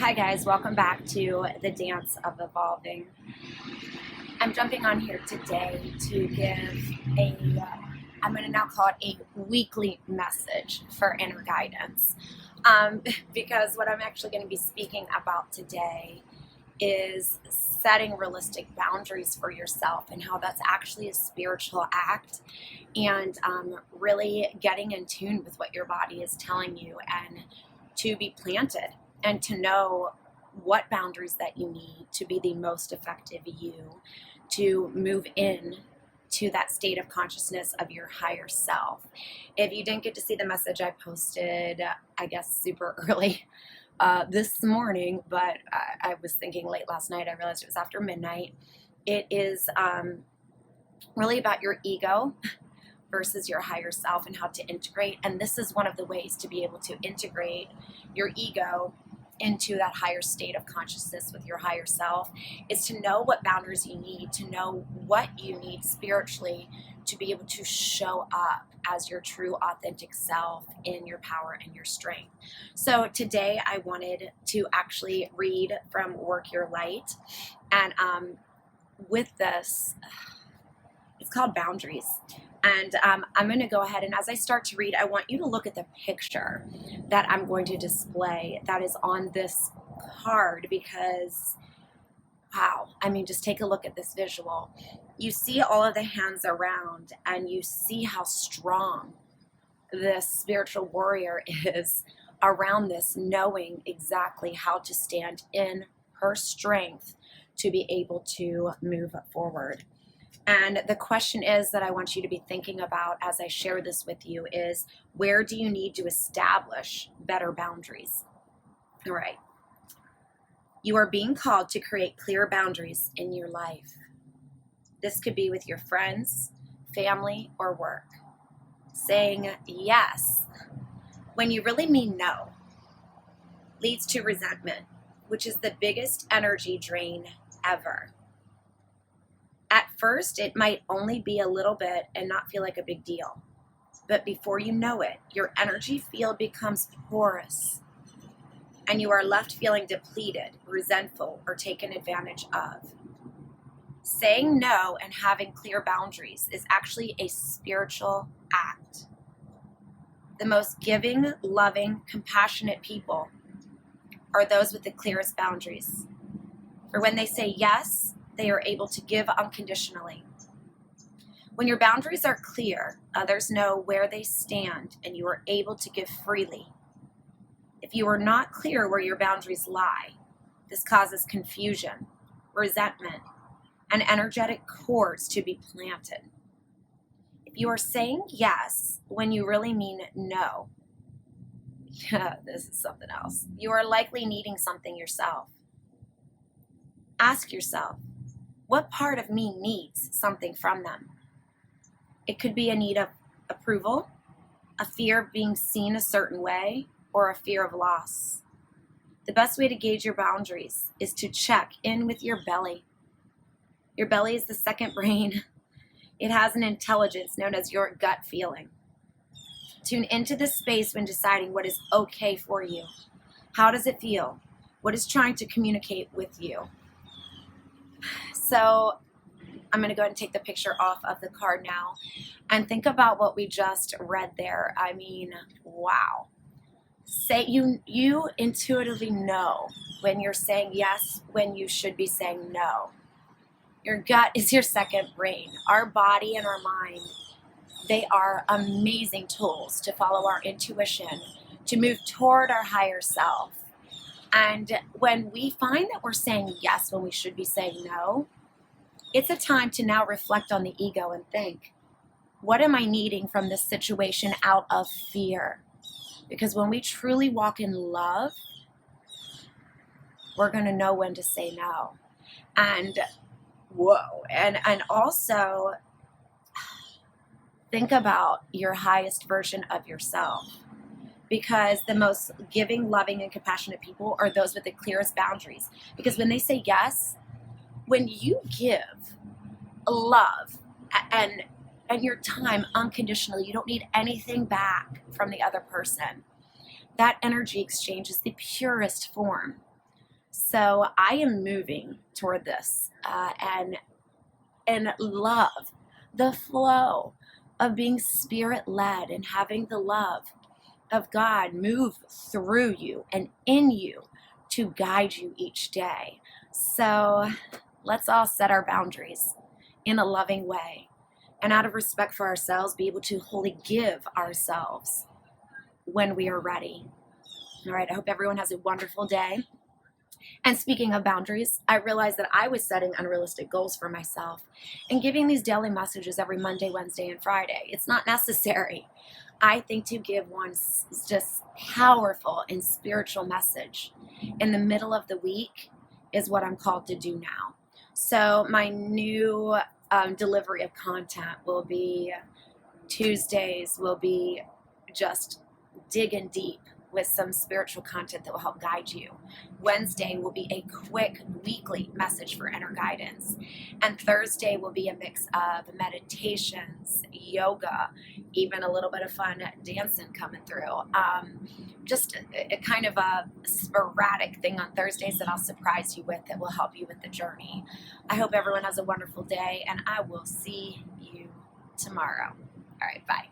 Hi guys, welcome back to the Dance of Evolving. I'm jumping on here today to give I'm going to now call it a weekly message for inner guidance. Because what I'm actually going to be speaking about today is setting realistic boundaries for yourself and how that's actually a spiritual act, and really getting in tune with what your body is telling you, and to be planted and to know what boundaries that you need to be the most effective you, to move in to that state of consciousness of your higher self. If you didn't get to see the message I posted, I guess super early this morning, but I was thinking late last night, I realized it was after midnight. It is really about your ego versus your higher self and how to integrate. And this is one of the ways to be able to integrate your ego into that higher state of consciousness with your higher self, is to know what boundaries you need, to know what you need spiritually to be able to show up as your true authentic self in your power and your strength. So today I wanted to actually read from Work Your Light, and with this, it's called Boundaries. And I'm going to go ahead, and as I start to read, I want you to look at the picture that I'm going to display that is on this card, because, wow, I mean, just take a look at this visual. You see all of the hands around, and you see how strong this spiritual warrior is around this, knowing exactly how to stand in her strength to be able to move forward. And the question is that I want you to be thinking about as I share this with you is, where do you need to establish better boundaries? All right. You are being called to create clear boundaries in your life. This could be with your friends, family, or work. Saying yes when you really mean no leads to resentment, which is the biggest energy drain ever. At first, it might only be a little bit and not feel like a big deal. But before you know it, your energy field becomes porous, and you are left feeling depleted, resentful, or taken advantage of. Saying no and having clear boundaries is actually a spiritual act. The most giving, loving, compassionate people are those with the clearest boundaries. For when they say yes, they are able to give unconditionally. When your boundaries are clear, others know where they stand, and you are able to give freely. If you are not clear where your boundaries lie, this causes confusion, resentment, and energetic cords to be planted. If you are saying yes when you really mean no, this is something else. You are likely needing something yourself. Ask yourself, what part of me needs something from them? It could be a need of approval, a fear of being seen a certain way, or a fear of loss. The best way to gauge your boundaries is to check in with your belly. Your belly is the second brain. It has an intelligence known as your gut feeling. Tune into this space when deciding what is okay for you. How does it feel? What is trying to communicate with you? So I'm going to go ahead and take the picture off of the card now and think about what we just read there. I mean, wow. Say you intuitively know when you're saying yes, when you should be saying no. Your gut is your second brain. Our body and our mind, they are amazing tools to follow our intuition, to move toward our higher self. And when we find that we're saying yes when we should be saying no, it's a time to now reflect on the ego and think, what am I needing from this situation out of fear? Because when we truly walk in love, we're going to know when to say no. And whoa. And also think about your highest version of yourself. Because the most giving, loving, and compassionate people are those with the clearest boundaries. Because when they say yes, when you give love and your time unconditionally, you don't need anything back from the other person. That energy exchange is the purest form. So I am moving toward this and love the flow of being spirit led and having the love of God move through you and in you to guide you each day. So let's all set our boundaries in a loving way, and out of respect for ourselves, be able to wholly give ourselves when we are ready. All right, I hope everyone has a wonderful day. And speaking of boundaries, I realized that I was setting unrealistic goals for myself and giving these daily messages every Monday, Wednesday, and Friday. It's not necessary. I think to give one just powerful and spiritual message in the middle of the week is what I'm called to do now. So my new delivery of content will be Tuesdays will be just digging deep with some spiritual content that will help guide you. Wednesday will be a quick weekly message for inner guidance. And Thursday will be a mix of meditations, yoga, even a little bit of fun dancing coming through. Just a kind of a sporadic thing on Thursdays that I'll surprise you with that will help you with the journey. I hope everyone has a wonderful day, and I will see you tomorrow. All right, bye.